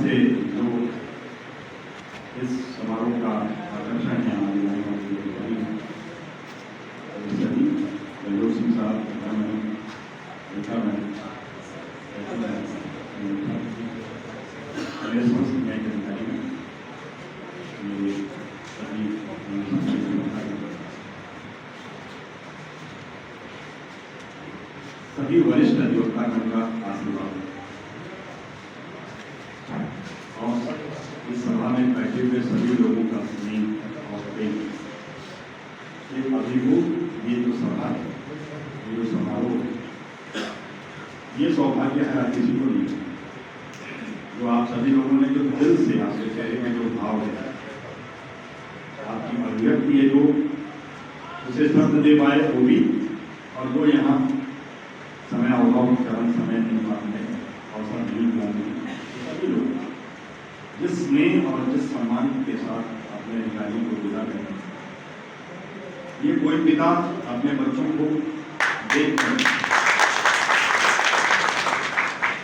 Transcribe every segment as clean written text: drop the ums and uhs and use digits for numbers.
से जो इस समारोह का आकर्षण है हमारी सभी बलदेव सिंह साहब, रेखा मैम, मेरे समस्त न्याय के अधिकारी हैं, ये सभी सभी वरिष्ठ अधिवक्तागण का आशीर्वाद और इस सभा में बैठे हुए सभी लोगों का स्नेह और प्रेम, ये अभिभूत ये जो सभा है, ये जो समारोह है, ये सौभाग्य है हर किसी को नहीं है। जो आप सभी लोगों ने जो दिल से आपके चेहरे में जो भाव है, आपकी अभिव्यक्ति है, जो उसे शब्द दे पाए वो भी, और जो यहाँ समय अभाव के कारण समय नहीं मांगने अवसर नहीं मांगने, सभी लोग जिस स्नेह और जिस सम्मान के साथ अपने अधिकारियों को विदा करें, ये कोई पिता अपने बच्चों को देखकर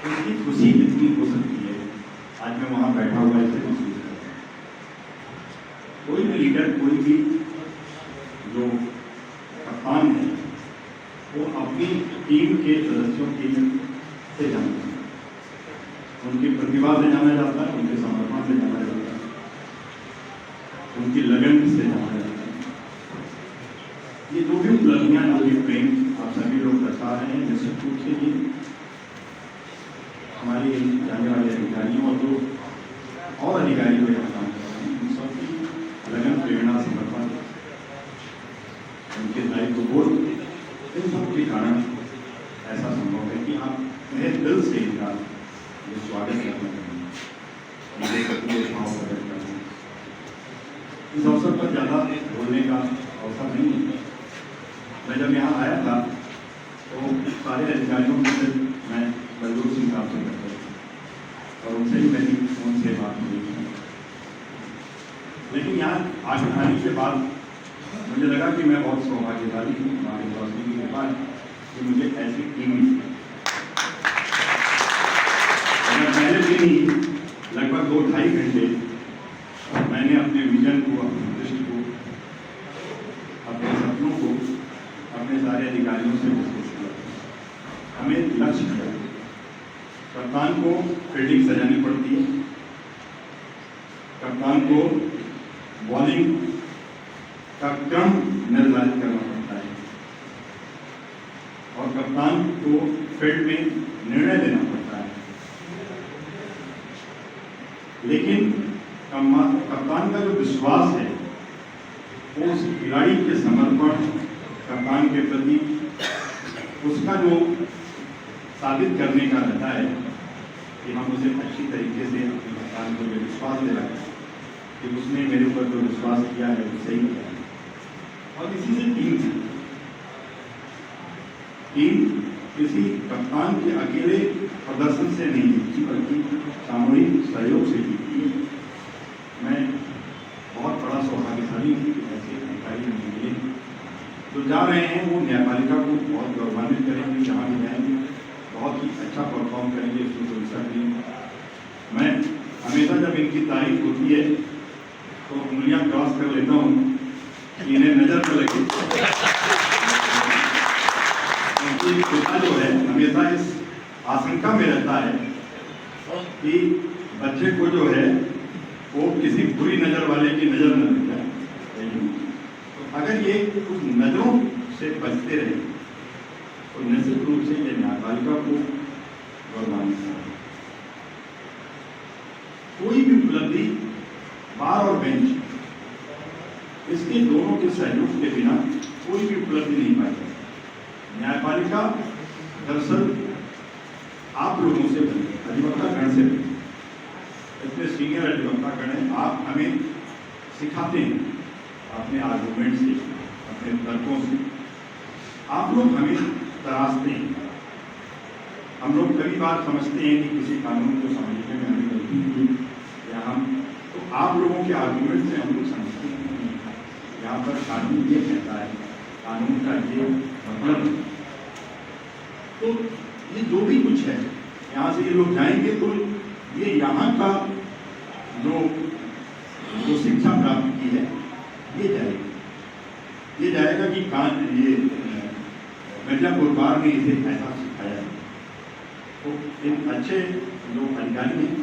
उनकी खुशी जितनी हो सकती है, आज मैं वहां बैठा हुआ इसे महसूस करता हूँ। कोई भी लीडर, कोई भी जो कप्तान है, वो अपनी टीम के सदस्यों की से जानते हैं, उनकी प्रतिभा से जाना जाता है, उनके समर्पण से जाना जाता है, उनकी लगन से जाना जाता है। ये जो भी उपलब्धियां, जो भी प्रेम आप सभी लोग दर्शा रहे हैं, निश्चित रूप से ये हमारे जाने वाले अधिकारियों और जो और अधिकारी जो यहाँ काम कर रहे हैं, उन सबकी लगन, प्रेरणा, समर्पण, उनके दायित्व बोध, इन सब के कारण ऐसा संभव है कि आप मेरे दिल से इनका ये स्वागत करना चाहिए, भाव प्रकट करना। इस अवसर पर ज़्यादा बोलने का अवसर नहीं है। मैं जब यहाँ आया था तो सारे अधिकारियों के साथ मैं बलदेव सिंह साहब से करता था और उनसे ही मेरी फोन से बात हुई, लेकिन यहाँ आने के बाद मुझे लगा कि मैं बहुत सौभाग्यशाली हूँ, हमारे रोशनी के बाद कि मुझे ऐसी टीम मिली। पहले दिन ही लगभग 2-2.5 घंटे मैंने अपने विजन को, अपने दृष्टि को, अपने सपनों को अपने सारे अधिकारियों से डिस्कस किया। हमें लक्ष्य है, कप्तान को फील्डिंग सजानी पड़ती है, कप्तान को बॉलिंग का क्रम निर्धारित करना पड़ता है और कप्तान को फील्ड में निर्णय लेना पड़ता है। लेकिन कप्तान का जो विश्वास है, वो उस खिलाड़ी के समर्पण, कप्तान के प्रति उसका जो साबित करने का रहता है कि हम उसे अच्छी तरीके से अपने कप्तान को जो विश्वास दिलाएं कि उसने मेरे ऊपर जो विश्वास किया है वो सही किया है। और इसी से टीम किसी कप्तान के अकेले प्रदर्शन से नहीं जीतती, बल्कि सामूहिक सहयोग से जीतती है। मैं बहुत बड़ा सौभाग्यशाली हूँ कि ऐसे अधिकारी मिले जो जा रहे हैं, वो न्यायपालिका को बहुत गौरवान्वित करेंगे, जहाँ भी जाएंगे बहुत ही अच्छा परफॉर्म करेंगे, इसमें कोई शक नहीं। मैं हमेशा जब इनकी तारीफ होती है तो उंगलियां क्रॉस कर लेता हूँ कि इन्हें नजर पर लगे। उनकी पिता जो है हमेशा इस आशंका में रहता है कि बच्चे को जो है वो किसी बुरी नजर वाले की नजर न लग जाए। तो अगर ये कुछ नजरों से बचते रहे तो निश्चित रूप से ये न्यायपालिका को गौरवान्वित करें। कोई भी उपलब्धि, बार और बेंच, इसके दोनों के सहयोग के बिना कोई भी उपलब्धि नहीं पाई। न्यायपालिका दरअसल आप लोगों से बनी, अधिवक्तागण से बनी। इतने सीनियर अधिवक्तागण हैं, आप हमें सिखाते हैं अपने आर्गूमेंट से, अपने तर्कों से, आप लोग हमें तराशते हैं। हम लोग कई बार समझते हैं कि किसी कानून को समझने में हमें गलती हुई या हम, तो आप लोगों के आर्गूमेंट से हम लोग समझते हैं यहाँ पर कानून ये कहता है, कानून का ये मतलब। तो ये जो भी कुछ है, यहाँ से ये लोग जाएंगे तो ये यहाँ का जो शिक्षा प्राप्त की है ये जाएगा कि ये मिर्जापुर बार में इसे ऐसा सिखाया है। तो इन अच्छे जो अधिकारी हैं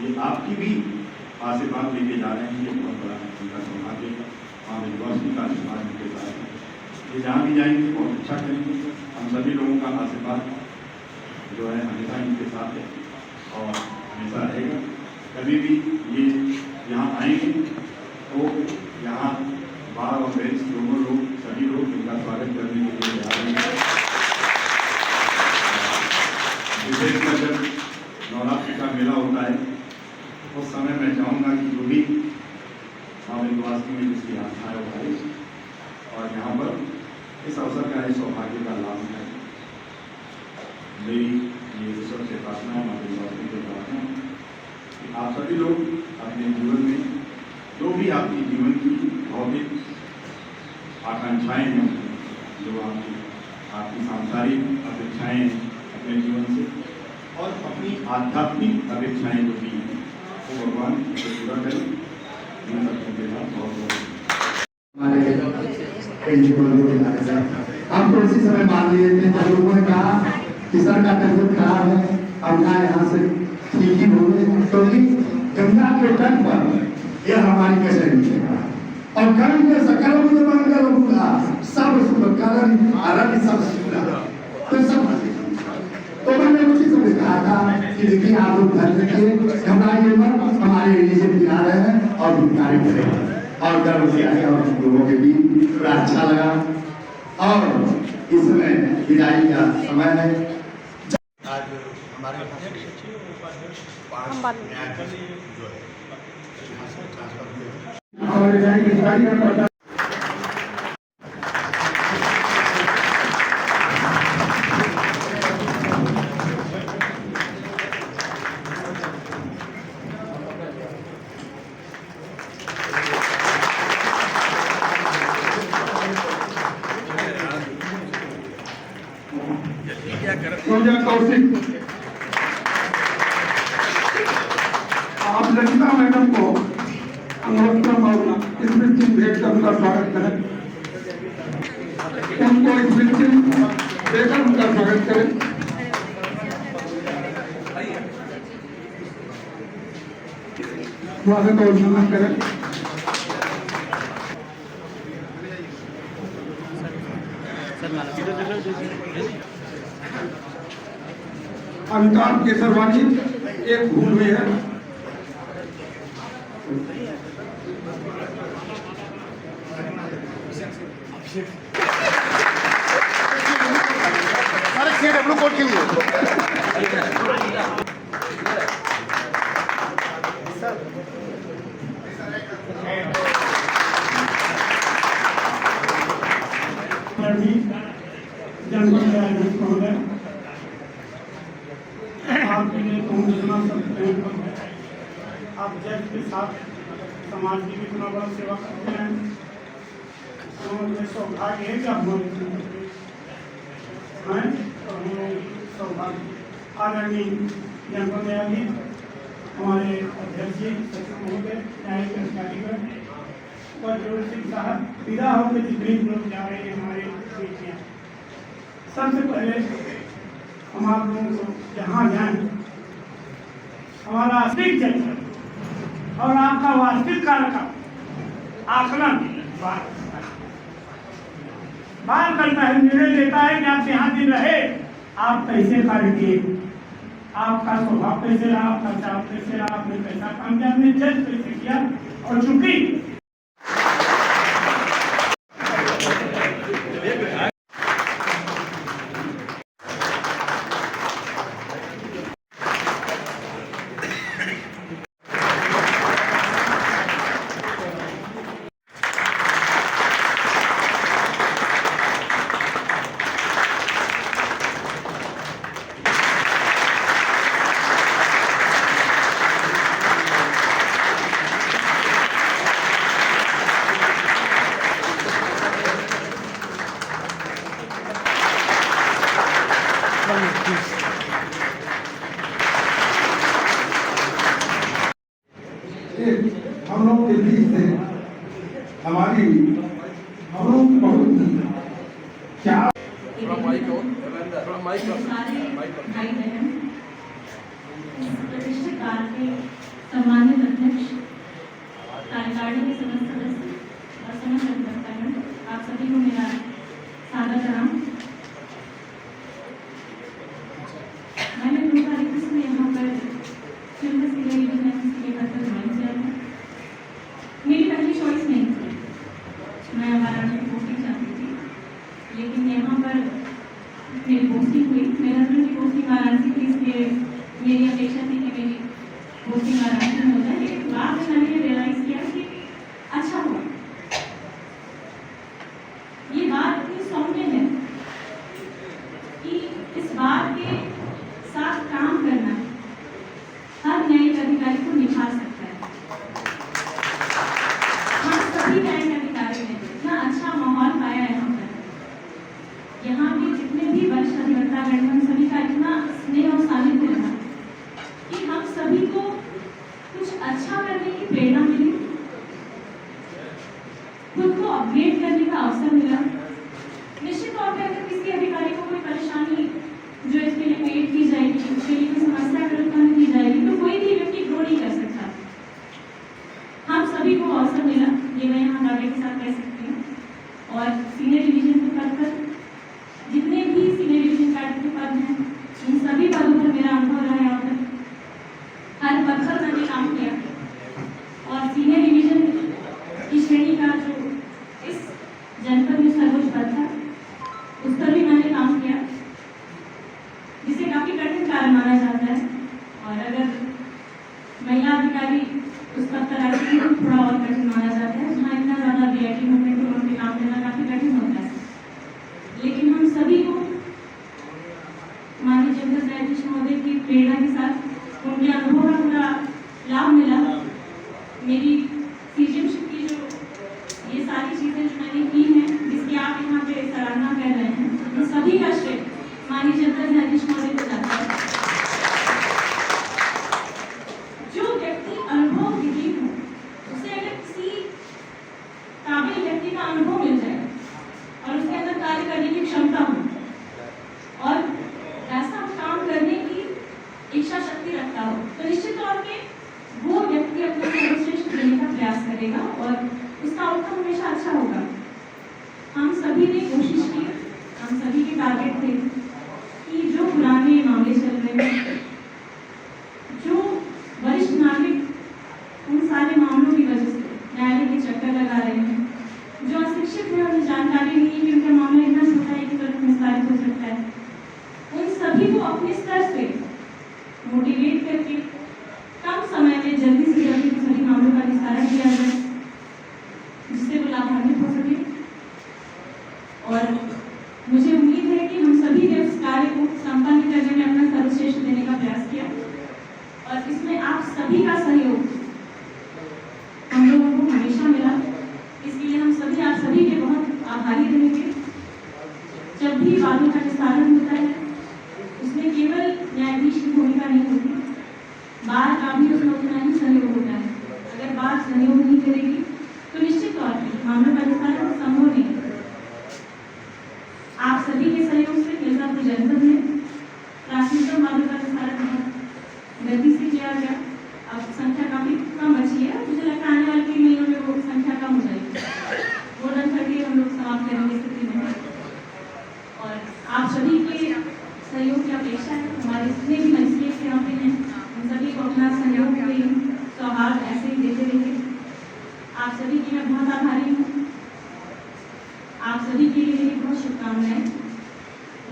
ये आपकी भी आशीर्वाद लेके जा रहे हैं। ये बहुत बड़ा उनका सौभाग्य है। वहाँ विश्वासी का आशीर्वाद उनके साथ है। ये जहाँ भी जाएंगे बहुत अच्छा करेंगे। हम सभी लोगों का आशीर्वाद जो है हमेशा इनके साथ है और हमेशा रहेगा। कभी भी ये यहाँ आएंगे तो यहाँ बार और पेरेंट्स दोनों लोग सभी लोग इनका स्वागत करने के लिए तैयार हैं। विशेषकर जब नवरात्रि का मेला होता है उस समय मैं चाहूँगा कि जो भी माँ विंध्यवासिनी में जिसकी आस्था है वो आए और यहाँ पर इस अवसर का सौभाग्य का लाभ है। मेरी ये सबसे प्रार्थना है माँ विंध्यवासिनी से प्रार्थना कि आप सभी लोग अपने जीवन में जो भी आपकी जीवन की भौतिक आकांक्षाएं हैं, जो आपकी सांसारिक अपेक्षाएं हैं अपने जीवन से और अपनी आध्यात्मिक अपेक्षाएं जो भी हैं वो भगवान को पूरा करें। इन सबको के साथ बहुत हम तो उसी समय मान लिए थे जब लोगों ने कहा कि सर का तबियत खराब है, अब ना यहाँ से ठीक ही हो गए। तो गंगा के तट पर यह हमारी कचहरी है और कर्म में सकल मंगल होगा, सब शुभ कर्म आरंभ सब शुभ तो सब। तो मैंने उसी समय कहा था कि देखिए आप लोग घर रखिए, घबराइए मत, हमारे नीचे बिना रहे हैं और भिखारी करेंगे और गर्व से आए और लोगों के बीच बड़ा अच्छा लगा। और इस समय विदाई का समय है। आज हमारे और कौशिक आप ललिता मैडम को अंगोत्तम और स्मृति भेंट कर उनका स्वागत करें। उनको स्मृति देकर उनका स्वागत करें। स्वागत और सम्मान करें। अमिताभ केसरवानी एक भूल हुई है। कोड के लिए आपके लिए योजना आप जज के साथ समाज की भी इतना बड़ा सेवा करते हैं। तो मुझे सौभाग्य है कि आप सौभाग्य आदरणीय जनपद न्यायाधीश हमारे अध्यक्ष जी सचिव महोदय न्यायिक अधिकारीगण और जोर सिंह साहब विदा होकर जितने लोग जा रहे हैं हमारे बीच में, सबसे पहले हम आप लोगों को जहाँ जाएं हमारा वास्तविक चरित्र और आपका वास्तविक कार्य का आकलन बात करता है, निर्णय लेता है कि आप यहाँ दिन रहे, आप कैसे कार्य किए, आपका स्वभाव कैसे रहा, आपका चाव कैसे रहा, आपने कैसा काम किया, आपने जज कैसे किया। और चूंकि हमारी हम लोग बहुत क्या सारे भाई बहन इस प्रतिष्ठित काल के सम्मानित अध्यक्ष, कार्यकारिणी के समस्त सदस्य और समस्त अधिवक्तागण, आप सभी को मेरा सादर प्रणाम। मैंने 2021 में यहाँ पर फिल्म सीरियल डिजाइन के पद पर ज्वाइन किया था। मेरी पहली चॉइस नहीं थी, मैं वाराणसी की पोस्टिंग चाहती थी, लेकिन यहाँ पर मेरी पोस्टिंग हुई। मेरे हस्बैंड की पोस्टिंग वाराणसी थी, इसलिए मेरी अपेक्षा थी कि मेरी पोस्टिंग वाराणसी में हो जाए। लेकिन बाद में मैंने ये रियलाइज किया कि अच्छा हुआ। ये बात इतनी सौम्य है कि इस बात के साथ काम करना हर न्यायिक अधिकारी को निभा सकता है। हम सभी न्यायिक अधिकारी ने इतना अच्छा माहौल पाया यहाँ पर। यहाँ के जितने भी वरिष्ठ अधिवक्तागण, हम सभी का इतना स्नेह और सानिध्य रहा कि हम सभी को कुछ अच्छा करने की प्रेरणा मिली, खुद को अपग्रेड करने का अवसर मिला। निश्चित तौर पर अगर किसी अधिकारी को कोई परेशानी जो इसके लिए पेश की जाएगी, उसके लिए कोई समस्या अगर उत्पन्न की जाएगी, तो कोई भी व्यक्ति ग्रो नहीं कर सकता। हम सभी को अवसर मिला, ये मैं यहाँ दावे के साथ कह सकती हूँ। और सीनियर डिवीजन के पद पर जितने भी सीनियर डिवीजन कैडर के पद हैं, इन सभी पदों पर मेरा अनुभव रहा है। और हर पद पर मैंने काम किया और सीनियर डिवीजन की श्रेणी का जो इस जनपद में सर्वोच्च पद था, उस पर भी मैंने काम किया, जिसे काफी कठिन कार्य माना जाता है। और अगर महिला अधिकारी उस पद पर आती है तो थोड़ा और कठिन माना जाता है, जहाँ इतना ज्यादा वीआईपी मूवमेंट में उनके काम लेना काफी कठिन होता है। लेकिन हम सभी को माननीय जनरल न्यायाधीश महोदय की प्रेरणा के साथ उनके अनुभव का पूरा लाभ मिला। मेरी सीजीएमशिप की जो ये सारी चीजें जो मैंने की हैं, जिसकी आप यहाँ पे सराहना कर रहे हैं, उन सभी का श्रेय माननीय जनरल न्यायाधीश महोदय को जाता है। जो व्यक्ति अनुभव विहीन हो, उसे अगर किसी काबिल व्यक्ति का अनुभव मिल जाए और उसके अंदर कार्य करने की क्षमता हो और ऐसा काम करने की इच्छा शक्ति रखता हो, तो निश्चित तौर पे वो व्यक्ति अपना सर्वश्रेष्ठ देने का प्रयास करेगा और उसका आउटकम हमेशा अच्छा होगा। हम सभी ने कोशिश की, हम सभी के टारगेट थे कि जो पुराने मामले चल रहे हैं, जो वरिष्ठ नागरिक उन सारे मामलों की वजह से न्यायालय के चक्कर लगा रहे हैं, जो अशिक्षित है, उन्हें जानकारी नहीं है कि उनका मामला इतना छोटा है कि तुरंत निस्तारित हो सकता है, उन सभी को अपने स्तर से मोटिवेट करके कम समय में जल्दी से जल्दी सभी मामलों का निस्तारण किया जाए, जिससे वो लाभान्वित हो सके। और मुझे उम्मीद है कि हम सभी ने उस कार्य को संपन्न करने में अपना सर्वश्रेष्ठ देने का प्रयास किया और इसमें आप सभी का सहयोग हम लोगों को हमेशा मिला। इसके लिए हम सभी आप सभी के बहुत आभारी रहेंगे। जब भी वादों का निस्तारण होता है, उसमें केवल न्यायाधीश की भूमिका नहीं होती, बार का भी उसमें उतना ही सहयोग होता है। अगर बार सहयोग नहीं करेगी तो निश्चित तौर पर मामलों का निस्तारण संभव नहीं। आप सभी के सहयोग से मिर्जापुर जनपद में प्राथमिकता वादों का निस्तारण बहुत गति से किया गया। अब संख्या काफी कम बची है, मुझे लगता है आने वाले 3 महीनों में वो संख्या कम हो जाएगी। वो 130 हम लोग समाप्त करने की स्थिति में। और आप सभी के सहयोग की अपेक्षा है। हमारे जितने भी नजदीक यहाँ पे हैं, उन सभी को अपना सहयोग दें, सौहार्द ऐसे ही देते रहिए। आप सभी की मैं बहुत आभारी हूँ। आप सभी के लिए मेरी बहुत शुभकामनाएं,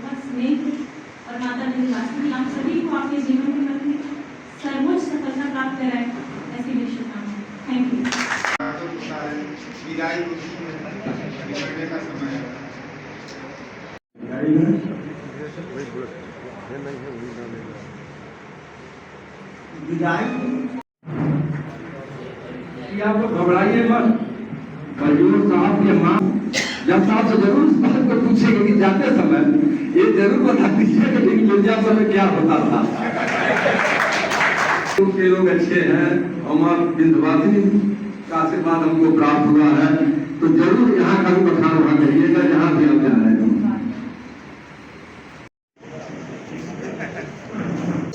बहुत स्नेह और माता जी वास्तव आप सभी को आपके जीवन के पथ में सर्वोच्च सफलता प्राप्त कराए, ऐसी मेरी शुभकामनाएं। Thank you. विदाई का समय कि आप लोग घबराइए मत। मजदूर साहब के माँ जब साहब से जरूर इस बात को पूछेंगे कि जाते समय ये जरूर बता दीजिए कि मिर्जापुर में क्या होता था। के लोग अच्छे हैं, हमारे विंध्यवासिनी का आशीर्वाद हमको प्राप्त हुआ है। तो जरूर यहाँ का भी बखान वहां करिएगा जहाँ भी आप जा रहे हैं।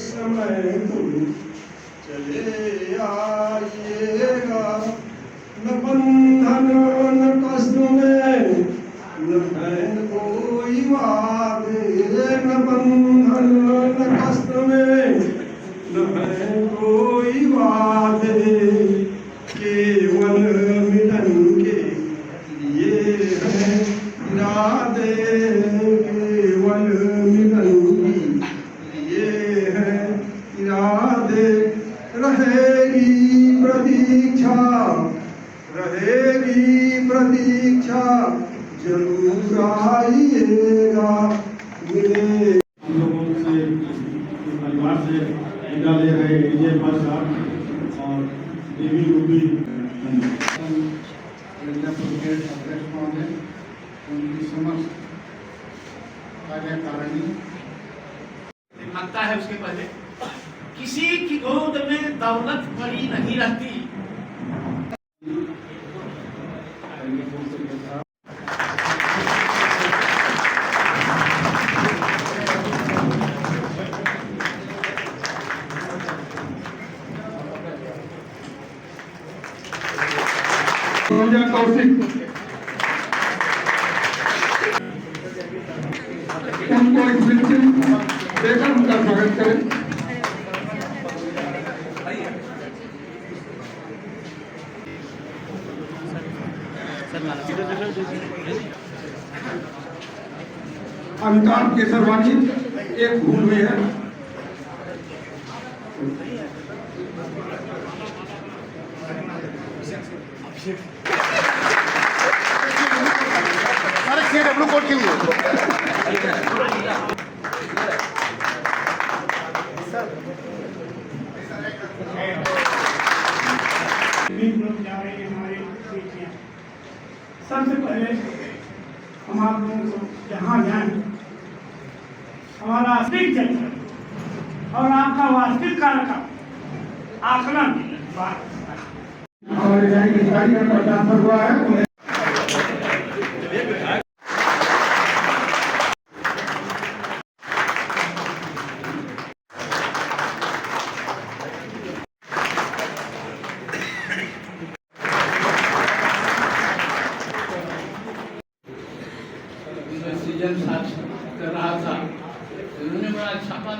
समय तुम चले आइएगा, न बंधन न कष्ट में न है कोई वादे, न बंधन न कष्ट में न है कोई वादे, केवल मिलन के लिए है इरादे, केवल मिलन के लिए है इरादे, रहेगी प्रतीक्षा, रहेगी प्रतीक्षा, जरूर आइएगा मिले। हम लोगों से परिवार से विदा ले रहे विजय प्रसाद और देवी रूबी मिर्जापुर के अध्यक्ष महोदय, उनकी समस्त कार्यकारिणी, मांगता है उसके पहले किसी की गोद में दौलत पड़ी नहीं रहती। कौशिक उनको एक मिनट देकर उनका स्वागत करें। अमिताभ केसरवानी एक भूल हुई है। कोड के लिए लोग जा रहे हैं हमारे बीच में। सबसे पहले हम आप लोगों को जहाँ जाए हमारा वास्तविक चरित्र और आपका वास्तविक कार्य का आकलन बात और अधिकारी का ट्रांसफर हुआ है उन्हें सीजन साथ कर रहा था, उन्होंने बड़ा छापा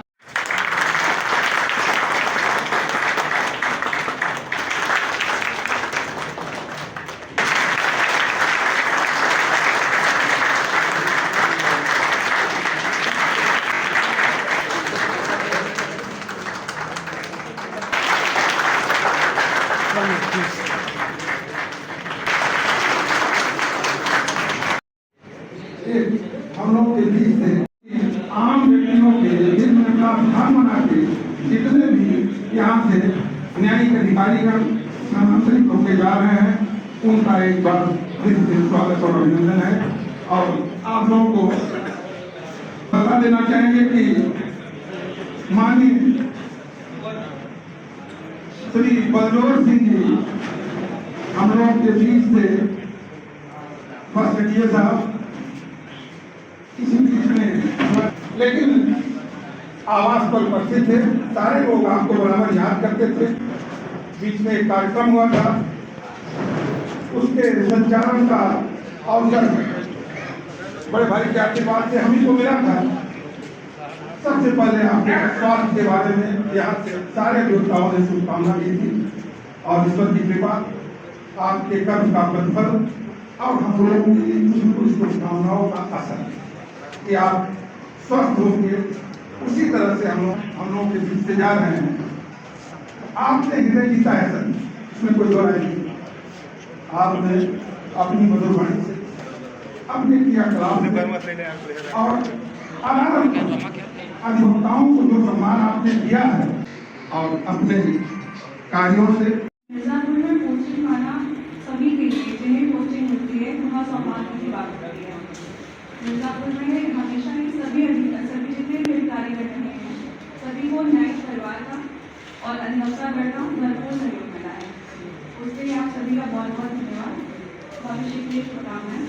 हम लोग के बीच से आम व्यक्तियों के जिनमें अपना ध्यान बना के जितने भी यहाँ से न्यायिक अधिकारीगण स्थानांतरित होके जा रहे हैं उनका एक बार फिर से स्वागत और अभिनंदन है। और आप लोगों को बता देना चाहेंगे कि माननीय श्री बलजोर सिंह जी हम लोगों के बीच से फर्स्ट किए साहब इसी बीच में, लेकिन आवास पर उपस्थित थे सारे लोग आपको बराबर याद करते थे। बीच में एक कार्यक्रम हुआ था, उसके संचालन का अवसर बड़े भाई के आशीर्वाद से हम ही को मिला था। सबसे पहले आपके स्वास्थ्य के बारे में यहाँ से सारे योद्धाओं ने शुभकामना दी थी और ईश्वर की कृपा आपके कर्म का प्रतिफल और हम लोगों की कुछ शुभकामनाओं का असर कि आप स्वस्थ होंगे। उसी तरह से हम लोग के बीच से जा रहे हैं। आपने हृदय जीता है सर, इसमें कोई दो राय नहीं। आपने अपनी मधुर वाणी से अपने क्रियाकलाप और अधिवक्ताओं को जो सम्मान आपने दिया है और अपने कार्यों से मिर्जापुर में पोस्टिंग पाना सभी के लिए जिन्हें पोस्टिंग मिलती है वहाँ सम्मान की बात करती है। मिर्जापुर में हमेशा ही सभी जितने भी अधिकारी बैठे हैं सभी को न्यायिक परिवार का और अधिवक्ता गण का भरपूर सहयोग मिला है। उसके लिए आप सभी का बहुत बहुत धन्यवाद। भविष्य के लिए शुभकामनाएं।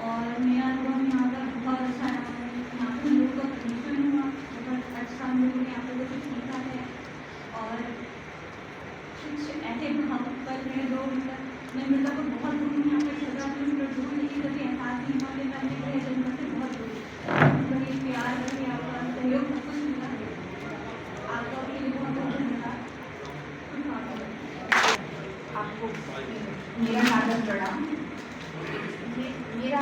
और मेरा अनुभव यहाँ का बहुत अच्छा रहा है। यहाँ पे लोगों का प्रशिक्षण हुआ, बहुत अच्छा हम लोगों ने यहाँ पे कुछ सीखा है। और कुछ ऐसे हम कल मेरे दो मैं मतलब को बहुत दूर हूँ, यहाँ पे 1000 किलोमीटर दूर, लेकिन कभी एहसास नहीं हुआ कि मैं अपने गृह जन्म से बहुत दूर बड़ी प्यार करके आपका सहयोग सब कुछ मिला है। आपका के लिए बहुत बहुत धन्यवाद। आपको मेरा नाम प्रणाम। मेरा